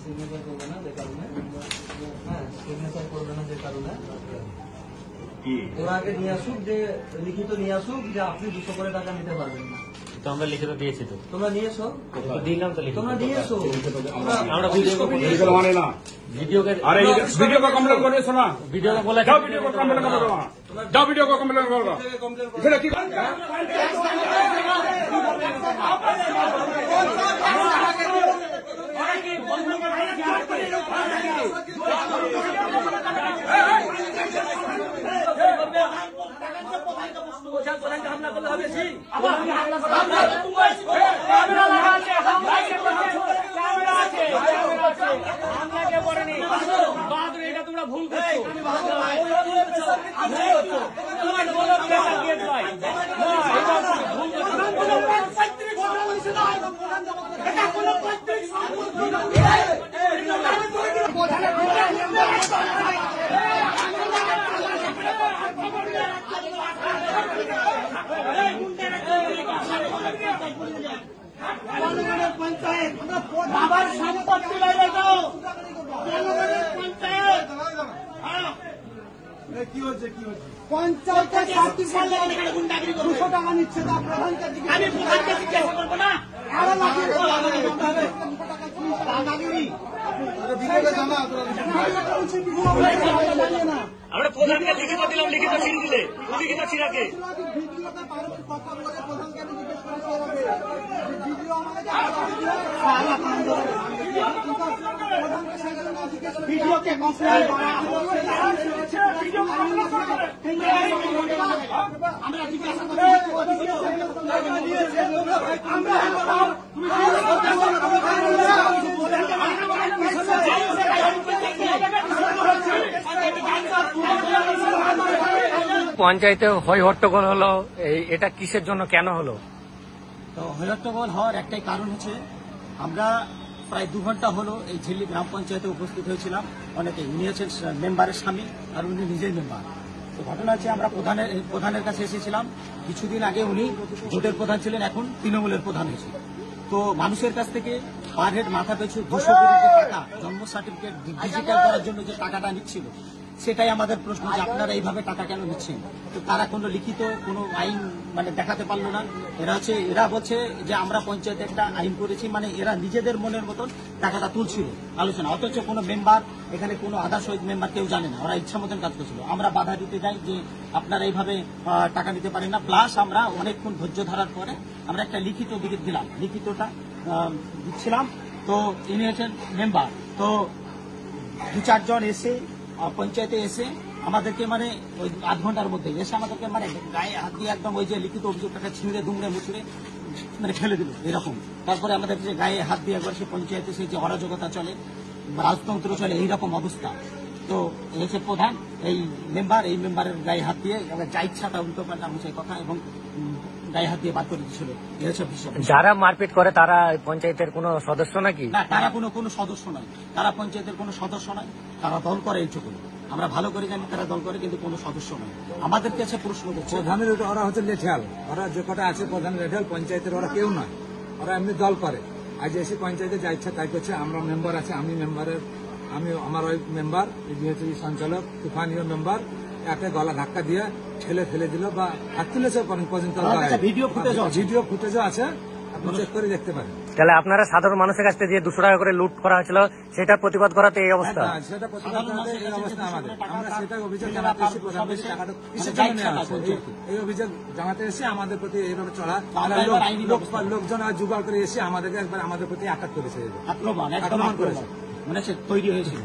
Signature করবে না যে কারণে, হ্যাঁ সিগনেচার করবে না যে কারণে ওরা আগে নিয়ে আসুক, যে লিখিত নিয়ে আসুক যে আপনি 200 করে টাকা নিতে পারবেন না। তো আমরা লিখিত দিয়েছি, তো তোমরা নিয়ে এসো, দিলাম তো লিখিত। তোমরা নিয়ে এসো। আমরা ভিডিও মানে না वीडियो का कंप्लेन करे सुना वीडियो का बोला जाओ वीडियो को कंप्लेन करो जाओ वीडियो को कंप्लेन करो इधर की হামলা করলে হবে জি তোমরা ভুল পঞ্চায়েত বাবার সম্পত্তি বাইরে যাও কি হচ্ছে কি হচ্ছে পঞ্চায়েতের 200 টাকা নিচ্ছে, তা প্রধানকে আমি প্রধানকে জিজ্ঞাসা করবো না। আমরা প্রধানকে লিখিত দিলাম, লিখিত ছিল দিলে লিখিত ছিলাকে ভিডিওকে কমপ্লেন করা আমরা জিজ্ঞাসা করি পঞ্চায়েতে হই হট্টগোল হলো, এটা কিসের জন্য, কেন হলো? তো হট্টগোল হওয়ার একটাই কারণ হচ্ছে, আমরা প্রায় 2 ঘন্টা হলো এই ঝিল্লি গ্রাম পঞ্চায়েতে উপস্থিত হয়েছিলাম। অনেকে উনি হচ্ছেন মেম্বারের স্বামী আর উনি নিজেই মেম্বার। তো ঘটনা হচ্ছে, আমরা প্রধানের কাছে এসেছিলাম। কিছুদিন আগে উনি জোটের প্রধান ছিলেন, এখন তৃণমূলের প্রধান হয়েছে। তো মানুষের কাছ থেকে পার হেড মাথা পিছু 200 কোটি টাকা জন্ম সার্টিফিকেট ডিজিটাল করার জন্য যে টাকাটা নিচ্ছিল, সেটাই আমাদের প্রশ্ন যে আপনারা এইভাবে টাকা কেন নিচ্ছেন। তো তারা কোনো লিখিত কোনো আইন দেখাতে পারলো না। এরা বলছে যে আমরা পঞ্চায়েতে একটা আইন করেছি, এরা নিজেদের মনের মতন টাকাটা তুলছিল আলোচনা, অথচ কোনো মেম্বার এখানে কোনো আদার্স মেম্বার কেউ জানে না, ওরা ইচ্ছা মতন কাজ করছিল। আমরা বাধা দিতে যাই যে আপনারা এইভাবে টাকা নিতে পারেন না। প্লাস আমরা অনেকক্ষণ ধৈর্য ধরার পরে আমরা একটা লিখিত দিলাম, লিখিতটা দিচ্ছিলাম। তো ইনি হচ্ছেন মেম্বার। তো 2-4 জন এসে পঞ্চায়েতে এসে আমাদেরকে ওই 8 ঘন্টার মধ্যে এসে আমাদেরকে গায়ে হাত দিয়ে একদম ওই যে লিখিত অভিযোগটাকে ছিঁড়ে দুমড়ে মুচড়ে ফেলে দিল এরকম। তারপরে আমাদের যে গায়ে হাত দিয়ে একবার সে পঞ্চায়েতে সে যে অরাজকতা চলে, রাজতন্ত্র চলে, এইরকম অবস্থা। তো এই হচ্ছে প্রধান, এই মেম্বারের গায়ে হাত দিয়ে যা ইচ্ছাটা উল্টো পাল্টা সেই কথা এবং গায়ে হাত দিয়ে বাদ করে দিচ্ছিল। যারা মারপিট করে তারা পঞ্চায়েতের কোনো সদস্য নাকি? না, তারা কোনো সদস্য নয়, তারা পঞ্চায়েতের কোনো সদস্য নয়, তারা দল করে এইটুকু। আমরা ভালো করে জানি তারা দল করে, কিন্তু কোনো সদস্য নয়। আমাদের কাছে প্রশ্ন করছে, প্রধানের ওরা হচ্ছে লেঠাল, ওরা যে কটা আছে প্রধান লেঠাল, পঞ্চায়েতের ওরা কেউ নয়, ওরা এমনি দল করে। আজ এসে পঞ্চায়েতে যা ইচ্ছা তাই করছে। আমরা মেম্বার আছে, আমার ওই মেম্বার যেহেতু সঞ্চালক তুফানীয় মেম্বার, একটা গলা ধাক্কা দিয়ে ঠেলে ফেলে দিল বা হাত তুলেছে পর্যন্ত। ভিডিও ফুটেজও আছে, আপনি চেক করে দেখতে পারেন। তাহলে আপনারা সাধারণ মানুষের কাছ থেকে যে 200 টাকা করে লুট করা হয়েছিল সেটা প্রতিবাদ করাতে এই অবস্থা? সেটা প্রতিবাদ করাতে এই অবস্থা আমাদের। আমরা সেটা অভিযোগ জানাতে এসে প্রধানমন্ত্রী টাকাটা কিসের জন্য নেওয়া আছে এই অভিযোগ জানাতে এসে আমাদের প্রতি এইভাবে চলা, লোকজন জোগাড় করে এসে আমাদেরকে একবার আমাদের প্রতি আঘাত করেছে, আক্রমণ করেছে, তৈরি হয়েছিল।